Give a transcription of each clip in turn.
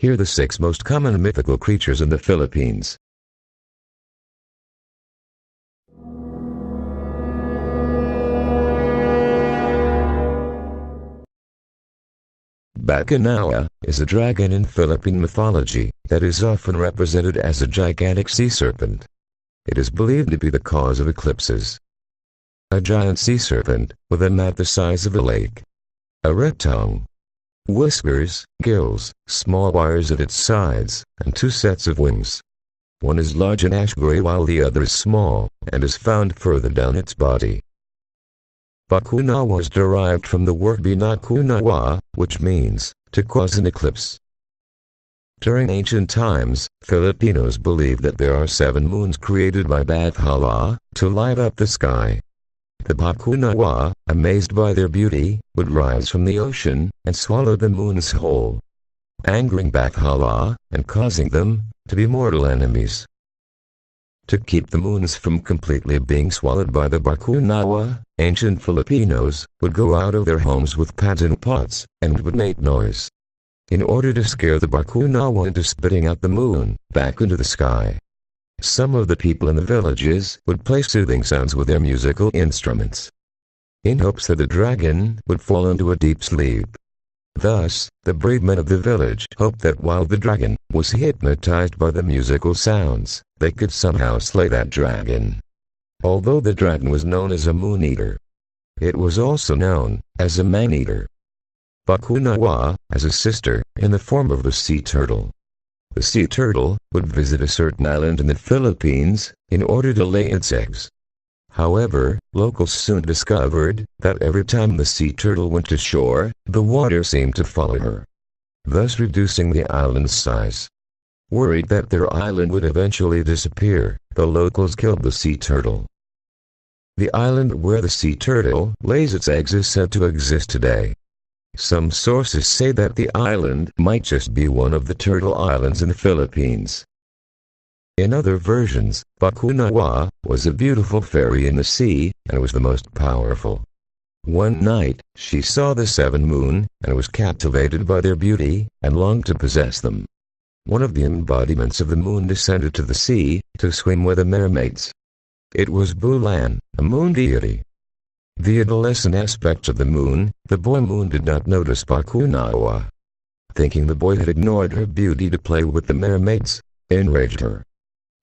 Here are the 6 most common mythical creatures in the Philippines. BAKUNAWA is a dragon in Philippine mythology that is often represented as a gigantic sea serpent. It is believed to be the cause of eclipses. A giant sea serpent, with a mouth the size of a lake. A red tongue. Whiskers, gills, small wires at its sides, and 2 sets of wings. One is large and ash-gray while the other is small, and is found further down its body. BAKUNAWA is derived from the word BAKUNAWA, which means, to cause an eclipse. During ancient times, Filipinos believed that there are 7 moons created by Bathala, to light up the sky. The BAKUNAWA, amazed by their beauty, would rise from the ocean, and swallow the moons whole, angering Bathala, and causing them, to be mortal enemies. To keep the moons from completely being swallowed by the BAKUNAWA, ancient Filipinos would go out of their homes with paddle pots, and would make noise, in order to scare the BAKUNAWA into spitting out the moon, back into the sky. Some of the people in the villages would play soothing sounds with their musical instruments, in hopes that the dragon would fall into a deep sleep. Thus, the brave men of the village hoped that while the dragon was hypnotized by the musical sounds, they could somehow slay that dragon. Although the dragon was known as a moon-eater, it was also known as a man-eater. BAKUNAWA has a sister in the form of the sea turtle. The sea turtle would visit a certain island in the Philippines in order to lay its eggs. However, locals soon discovered that every time the sea turtle went to shore, the water seemed to follow her, thus reducing the island's size. Worried that their island would eventually disappear, the locals killed the sea turtle. The island where the sea turtle lays its eggs is said to exist today. Some sources say that the island might just be one of the turtle islands in the Philippines. In other versions, BAKUNAWA was a beautiful fairy in the sea, and was the most powerful. One night, she saw the 7 moon, and was captivated by their beauty, and longed to possess them. One of the embodiments of the moon descended to the sea, to swim with the mermaids. It was Bulan, a moon deity. The adolescent aspect of the moon, the boy moon did not notice BAKUNAWA. Thinking the boy had ignored her beauty to play with the mermaids, enraged her.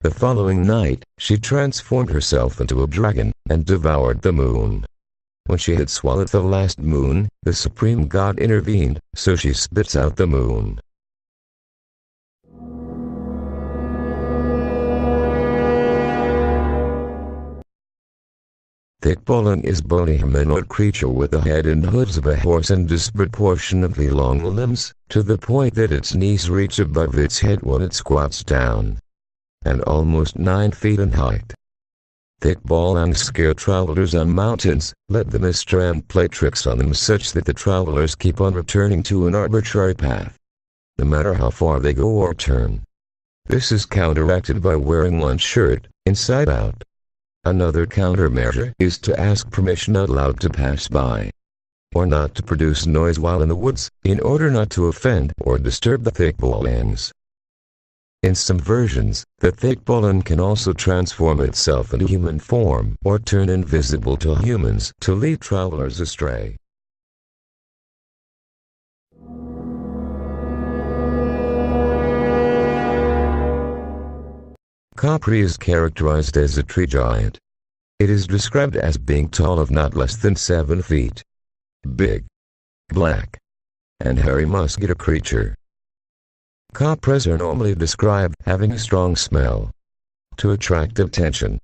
The following night, she transformed herself into a dragon, and devoured the moon. When she had swallowed the last moon, the supreme god intervened, so she spits out the moon. TIKBALANG is bony humanoid creature with the head and hooves of a horse and disproportionately long limbs, to the point that its knees reach above its head when it squats down, and almost 9 feet in height. TIKBALANG scare travelers on mountains, let them astray and play tricks on them such that the travelers keep on returning to an arbitrary path, no matter how far they go or turn. This is counteracted by wearing one shirt, inside out. Another countermeasure is to ask permission out loud to pass by, or not to produce noise while in the woods, in order not to offend or disturb the TIKBALANGs. In some versions, the TIKBALANG can also transform itself into human form or turn invisible to humans to lead travelers astray. KAPRE is characterized as a tree giant. It is described as being tall of not less than 7 feet, big, black, and hairy muscular creature. KAPREs are normally described having a strong smell to attract attention,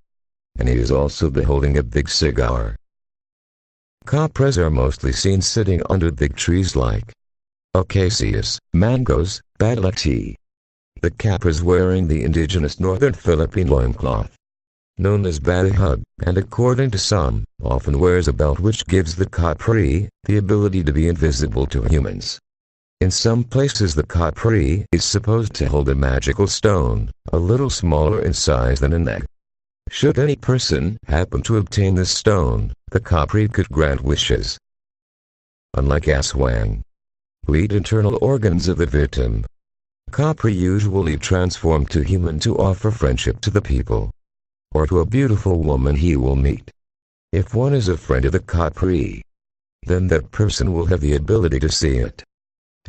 and he is also holding a big cigar. KAPREs are mostly seen sitting under big trees like acacias, mangoes, balati. The KAPRE is wearing the indigenous northern Philippine loincloth, known as balihug, and according to some, often wears a belt which gives the KAPRE the ability to be invisible to humans. In some places the KAPRE is supposed to hold a magical stone, a little smaller in size than an egg. Should any person happen to obtain this stone, the KAPRE could grant wishes. Unlike ASWANG, who eat internal organs of the victim, KAPRE usually transform to human to offer friendship to the people, or to a beautiful woman he will meet. If one is a friend of the KAPRE, then that person will have the ability to see it.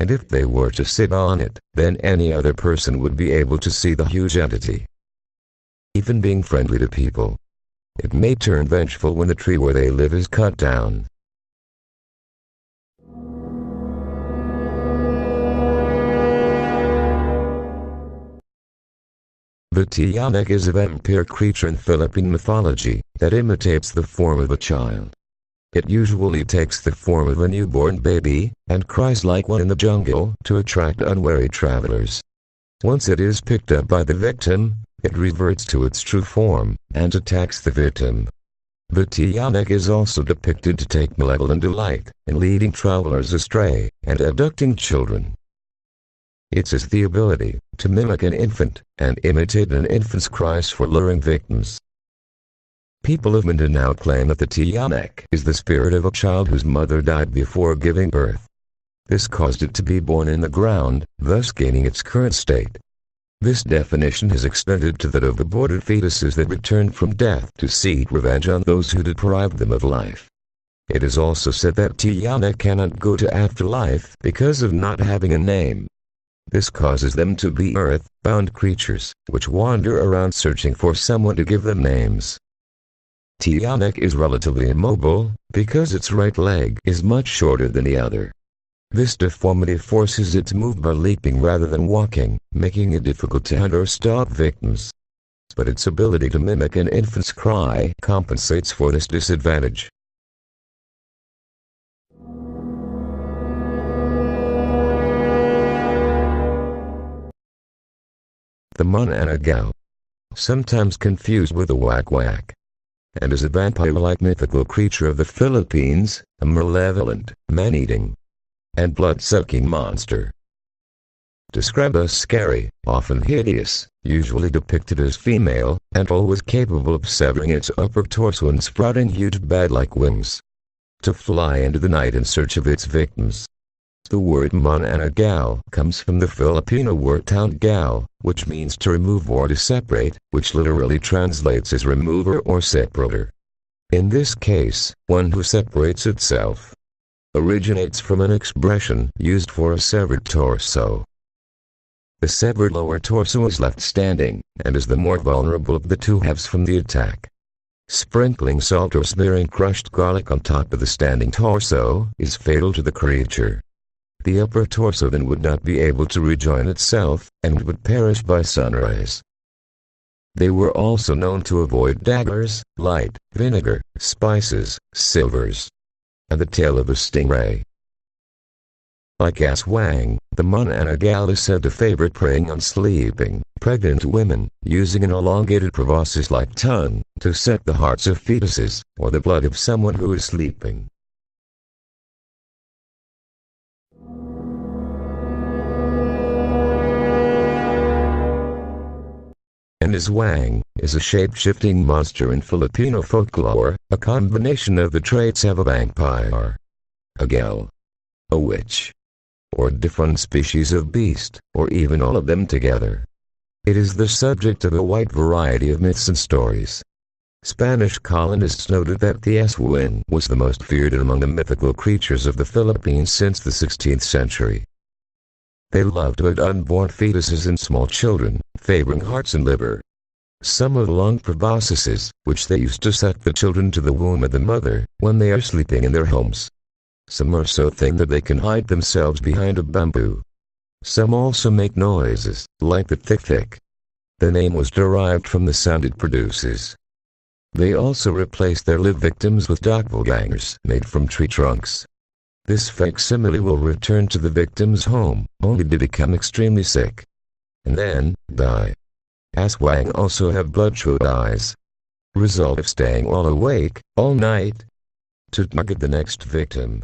And if they were to sit on it, then any other person would be able to see the huge entity. Even being friendly to people, it may turn vengeful when the tree where they live is cut down. The TIYANAK is a vampire creature in Philippine mythology that imitates the form of a child. It usually takes the form of a newborn baby and cries like one in the jungle to attract unwary travelers. Once it is picked up by the victim, it reverts to its true form and attacks the victim. The TIYANAK is also depicted to take malevolent delight in leading travelers astray and abducting children. It is the ability to mimic an infant and imitate an infant's cries for luring victims. People of Mindanao claim that the TIYANAK is the spirit of a child whose mother died before giving birth. This caused it to be born in the ground, thus gaining its current state. This definition is extended to that of aborted fetuses that returned from death to seek revenge on those who deprived them of life. It is also said that TIYANAK cannot go to afterlife because of not having a name. This causes them to be earth-bound creatures, which wander around searching for someone to give them names. TIYANAK is relatively immobile, because its right leg is much shorter than the other. This deformity forces it to move by leaping rather than walking, making it difficult to hunt or stalk victims. But its ability to mimic an infant's cry compensates for this disadvantage. The MANANANGGAL, sometimes confused with the wak-wak, and is a vampire-like mythical creature of the Philippines, a malevolent, man-eating, and blood-sucking monster. Described as scary, often hideous, usually depicted as female, and always capable of severing its upper torso and sprouting huge bat-like wings to fly into the night in search of its victims. The word MANANANGGAL comes from the Filipino word TIKBALANG, which means to remove or to separate, which literally translates as remover or separator. In this case, one who separates itself originates from an expression used for a severed torso. The severed lower torso is left standing, and is the more vulnerable of the two halves from the attack. Sprinkling salt or smearing crushed garlic on top of the standing torso is fatal to the creature. The upper torso then would not be able to rejoin itself, and would perish by sunrise. They were also known to avoid daggers, light, vinegar, spices, silvers, and the tail of a stingray. Like ASWANG, the MANANANGGAL is said to favor preying on sleeping, pregnant women, using an elongated proboscis-like tongue to suck the hearts of fetuses, or the blood of someone who is sleeping. And ASWANG is a shape-shifting monster in Filipino folklore, a combination of the traits of a vampire, a gal, a witch, or different species of beast, or even all of them together. It is the subject of a wide variety of myths and stories. Spanish colonists noted that the ASWANG was the most feared among the mythical creatures of the Philippines since the 16th century. They loved to eat unborn fetuses and small children, favoring hearts and liver. Some have long proboscises, which they used to suck the children to the womb of the mother, when they are sleeping in their homes. Some are so thin that they can hide themselves behind a bamboo. Some also make noises, like the thick. The name was derived from the sound it produces. They also replace their live victims with doppelgangers made from tree trunks. This facsimile will return to the victim's home, only to become extremely sick, and then die. ASWANG also have bloodshot eyes, result of staying all awake, all night, to target the next victim.